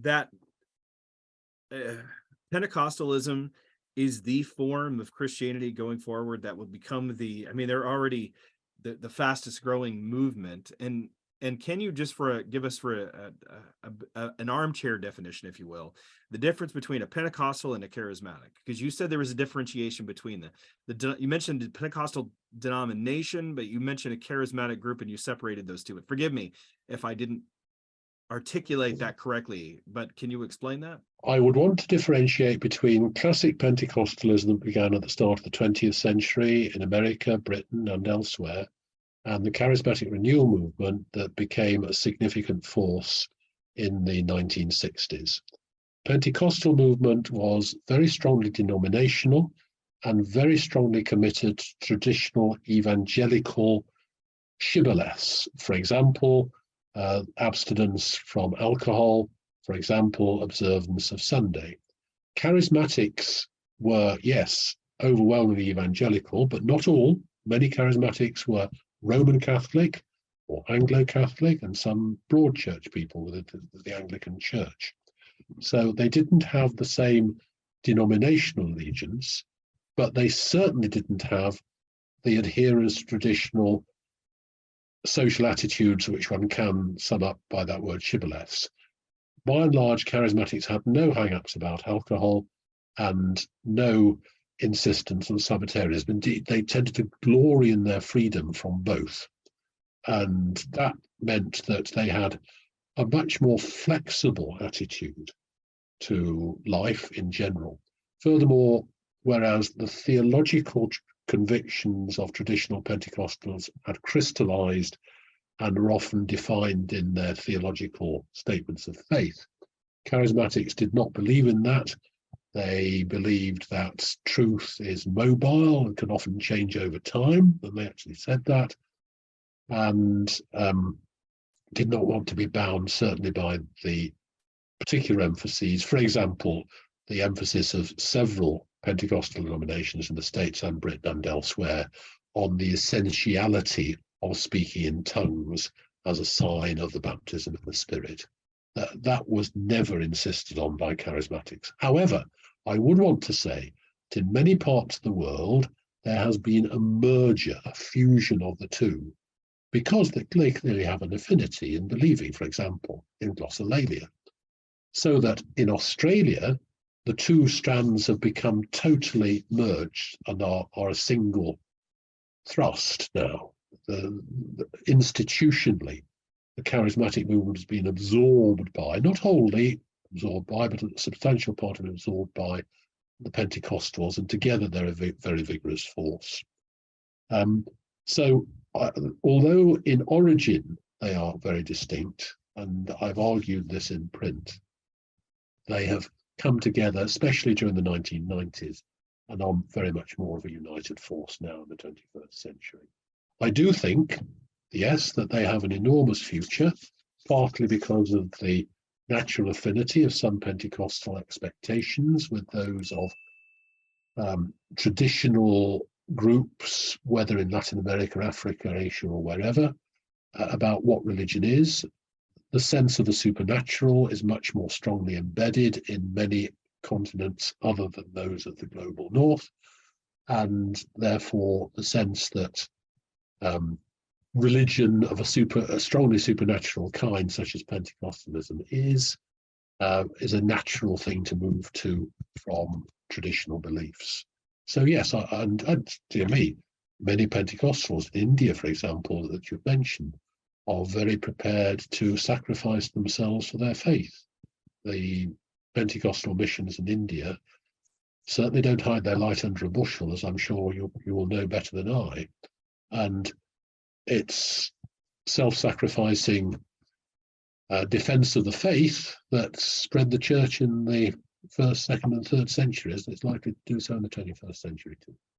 that Pentecostalism is the form of Christianity going forward that will become they're already the fastest growing movement. And can you just give us an armchair definition, if you will, the difference between a Pentecostal and a charismatic? Because you said there was a differentiation between you mentioned the Pentecostal denomination, but you mentioned a charismatic group and you separated those two. And forgive me if I didn't articulate that correctly, but can you explain that? I would want to differentiate between classic Pentecostalism that began at the start of the 20th century in America, Britain, and elsewhere, and the charismatic renewal movement that became a significant force in the 1960s. Pentecostal movement was very strongly denominational and very strongly committed to traditional evangelical shibboleths. For example, abstinence from alcohol, for example, observance of Sunday. Charismatics were, yes, overwhelmingly evangelical, but not all. Many charismatics were Roman Catholic or Anglo-Catholic, and some broad church people with the Anglican Church. So they didn't have the same denominational allegiance, but they certainly didn't have the adherence to traditional social attitudes, which one can sum up by that word shibboleths. By and large, charismatics had no hang-ups about alcohol and no insistence on Sabbatarianism. Indeed, they tended to glory in their freedom from both. And that meant that they had a much more flexible attitude to life in general. Furthermore, whereas the theological convictions of traditional Pentecostals had crystallized and are often defined in their theological statements of faith, charismatics did not believe in that. They believed that truth is mobile and can often change over time, and they actually said that, and did not want to be bound certainly by the particular emphases. For example, the emphasis of several Pentecostal denominations in the States and Britain and elsewhere on the essentiality of speaking in tongues as a sign of the baptism of the Spirit. That was never insisted on by charismatics. However, I would want to say that in many parts of the world, there has been a merger, a fusion of the two, because they clearly have an affinity in believing, for example, in glossolalia. So that in Australia, the two strands have become totally merged and are a single thrust now. Institutionally, the charismatic movement has been absorbed by, not wholly absorbed by, but a substantial part of it absorbed by the Pentecostals, and together they're a very vigorous force. Although in origin they are very distinct, and I've argued this in print, they have come together, especially during the 1990s, and are very much more of a united force now in the 21st century. I do think, yes, that they have an enormous future, partly because of the natural affinity of some Pentecostal expectations with those of traditional groups, whether in Latin America, Africa, Asia, or wherever, about what religion is. The sense of the supernatural is much more strongly embedded in many continents other than those of the global north, and therefore the sense that religion of a strongly supernatural kind, such as Pentecostalism, is a natural thing to move to from traditional beliefs. So yes, and dear me, many Pentecostals in India, for example, that you've mentioned, are very prepared to sacrifice themselves for their faith. The Pentecostal missions in India certainly don't hide their light under a bushel, as I'm sure you will know better than I. And it's self-sacrificing defense of the faith that spread the church in the 1st, 2nd, and 3rd centuries. It's likely to do so in the 21st century too.